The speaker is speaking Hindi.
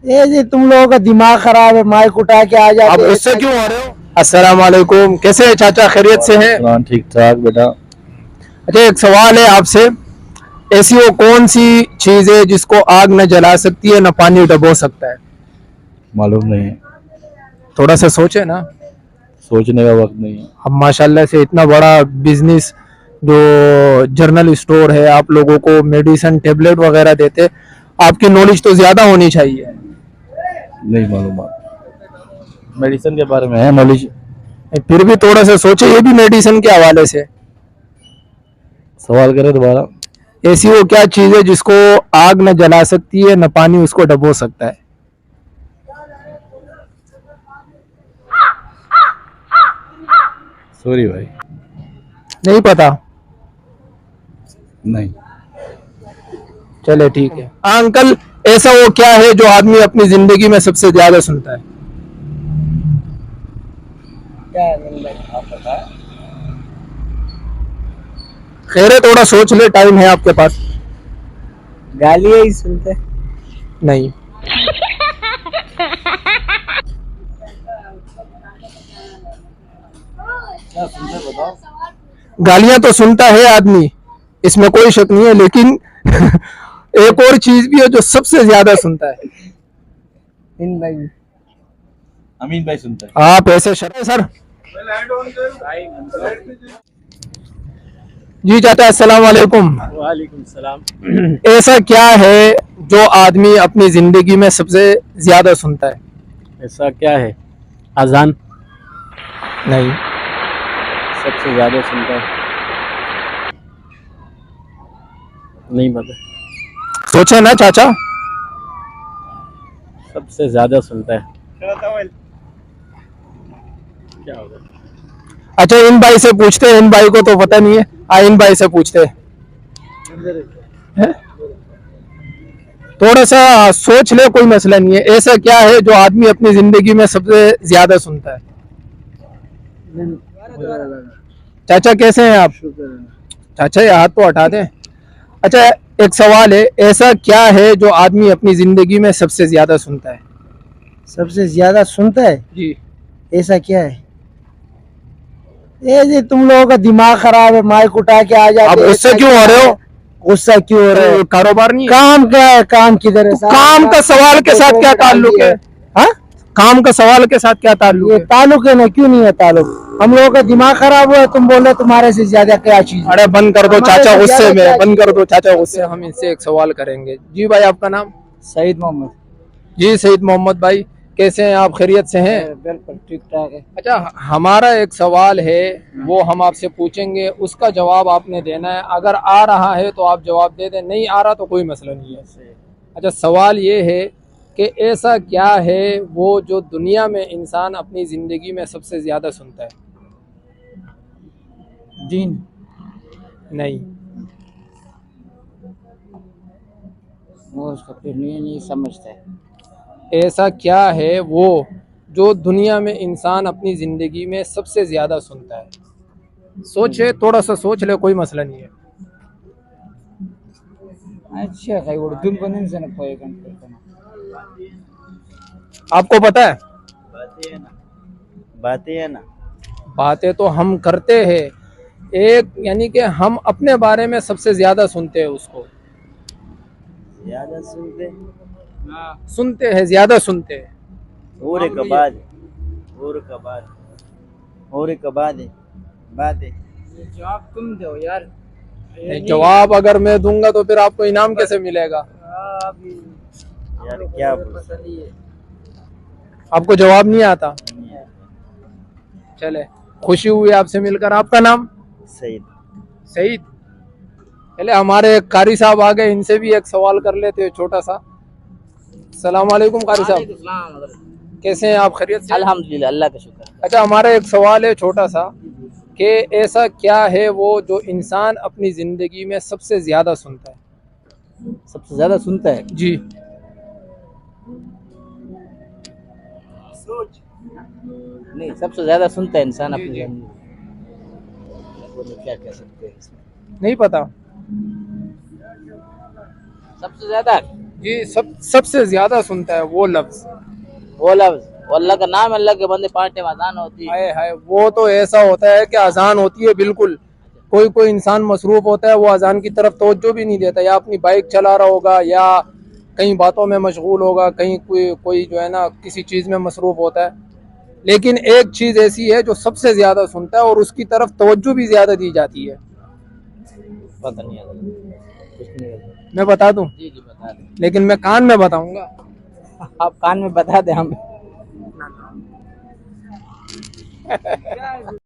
ये जी तुम लोगों का दिमाग खराब है, माइक उठा के आ जाते आप हो। उससे क्यों आ रहे हो? अस्सलाम वालेकुम, कैसे हैं चाचा, खैरियत से हैं? हाँ ठीक ठाक बेटा। अच्छा, एक सवाल है आपसे। ऐसी वो कौन सी चीज है जिसको आग न जला सकती है न पानी डबो सकता है? मालूम नहीं है, थोड़ा सा सोचे ना। सोचने का वक्त नहीं है। अब माशाल्लाह से इतना बड़ा बिजनेस जो जर्नल स्टोर है, आप लोगों को मेडिसिन टेबलेट वगैरह देते, आपकी नॉलेज तो ज्यादा होनी चाहिए। नहीं मालूम आप मेडिसिन के बारे में है नॉलेज। फिर भी थोड़ा सा सोचे, ये भी मेडिसिन के हवाले से। सवाल करें दोबारा। ऐसी वो क्या चीज है जिसको आग न जला सकती है न पानी उसको डबो सकता है? सॉरी भाई, नहीं पता? नहीं। चले ठीक है। अंकल, ऐसा वो क्या है जो आदमी अपनी जिंदगी में सबसे ज्यादा सुनता है? क्या है भाई, आप बताएं। खैर है, थोड़ा सोच ले, टाइम है आपके पास। गालियां ही सुनते। नहीं। क्या सुनते बताओ। गालियां तो सुनता है आदमी, इसमें कोई शक नहीं है, लेकिन एक और चीज भी है जो सबसे ज्यादा सुनता है। इन भाई अमीन भाई सुनता है। आप ऐसे शर्म सर। जी चाचा, अस्सलाम वालेकुम। वालेकुम सलाम। ऐसा क्या है जो आदमी अपनी जिंदगी में सबसे ज्यादा सुनता है? ऐसा क्या है? अजान नहीं। सबसे ज्यादा सुनता है? नहीं पता। सोचे ना चाचा। सबसे ज्यादा सुनता है क्या होगा? अच्छा, इन भाई से पूछते हैं, इन भाई को तो पता नहीं है। इन भाई से पूछते हैं। थोड़ा सा सोच ले, कोई मसला नहीं है। ऐसा क्या है जो आदमी अपनी जिंदगी में सबसे ज्यादा सुनता है? चाचा कैसे हैं आप? चाचा ये हाथ तो हटा दें। अच्छा, एक सवाल है, ऐसा क्या है जो आदमी अपनी जिंदगी में सबसे ज्यादा सुनता है? सबसे ज्यादा सुनता है, जी। ऐसा क्या है? ये जी तुम लोगों का दिमाग खराब है, माइक उठा के आ जाते आप हो। उससे क्यों आ रहे हो? गुस्सा क्यों हो रहा है? कारोबार नहीं है? काम क्या है, काम किधर है? तो काम का सवाल के साथ क्या ताल्लुक है? हाँ? काम का सवाल के साथ क्या ताल्लुक ये है? ताल्लुक है ना, क्यों नहीं है ताल्लुक? हम लोगों का दिमाग खराब हुआ है, तुम बोल रहे हो तुम्हारे से ज्यादा क्या चीज है? अरे बंद कर दो हमारे चाचा से गुस्से ज्यादा में, क्या बंद कर चीज़ दो है? चाचा गुस्से। हम इनसे एक सवाल करेंगे। जी भाई, आपका नाम? सईद मोहम्मद। जी सईद मोहम्मद भाई, कैसे हैं आप, खैरियत से हैं? बिल्कुल ठीक ठाक है। अच्छा, हमारा एक सवाल है, वो हम आपसे पूछेंगे, उसका जवाब आपने देना है। अगर आ रहा है तो आप जवाब दे दें, नहीं आ रहा तो कोई मसला नहीं है। अच्छा, सवाल ये है कि ऐसा क्या है वो जो दुनिया में इंसान अपनी ज़िंदगी में सबसे ज़्यादा सुनता है? दीन। नहीं। वो उसका फिर नहीं समझता है। ऐसा क्या है वो जो दुनिया में इंसान अपनी ज़िंदगी में सबसे ज़्यादा सुनता है? सोचे, थोड़ा सा सोच ले, कोई मसला नहीं है। अच्छा काही उर्दू बनून से ना पोएगन आपको पता है? बातें है ना। बातें तो हम करते हैं, एक यानी कि हम अपने बारे में सबसे ज्यादा सुनते हैं उसको। ज्यादा सुनते सुनते हैं, ज्यादा सुनते हैं। और के बाद बातें। जवाब तुम दो यार। जवाब अगर मैं दूंगा तो फिर आपको इनाम कैसे मिलेगा? यार क्या बोलूं? आपको जवाब नहीं आता? चले, खुशी हुई आपसे मिलकर। आपका नाम? सईद। सईद। चले, हमारे कारी साहब आ गए, इनसे भी एक सवाल कर लेते हैं छोटा सा। सलाम वालेकुम कारी साहब, कैसे हैं आप, खैरियत से? अल्हम्दुलिल्लाह, अल्लाह का शुक्र। अच्छा, हमारा एक सवाल है छोटा सा कि ऐसा क्या है वो जो इंसान अपनी जिंदगी में सबसे ज्यादा सुनता है? सबसे ज्यादा सुनता है? जी। नहीं, सबसे ज्यादा सुनता है इंसान जी, अपनी जी। जिंदगी में। क्या कह सकते हैं इसमें? नहीं पता? सबसे ज्यादा जी सबसे ज्यादा सुनता है वो लफ्ज। वो लफ्ज, वो अल्लाह का नाम है, अल्लाह के बंदे 5 टाइम अजान होती है। हाय हाय, वो तो ऐसा होता है कि अजान होती है बिल्कुल, कोई कोई इंसान मसरूफ होता है, वो अजान की तरफ तवज्जो भी नहीं देता, या अपनी बाइक चला रहा होगा या कहीं बातों में मशगूल होगा, कहीं कोई जो है ना किसी चीज़ में मसरूफ होता है। लेकिन एक चीज़ ऐसी है जो सबसे ज़्यादा सुनता है और उसकी तरफ तवज्जो भी ज़्यादा दी जाती है। पता नहीं आता, कुछ नहीं आता। मैं बता दूं, जी जी बता दें। लेकिन मैं कान में बताऊंगा। आप कान में बता दें हम।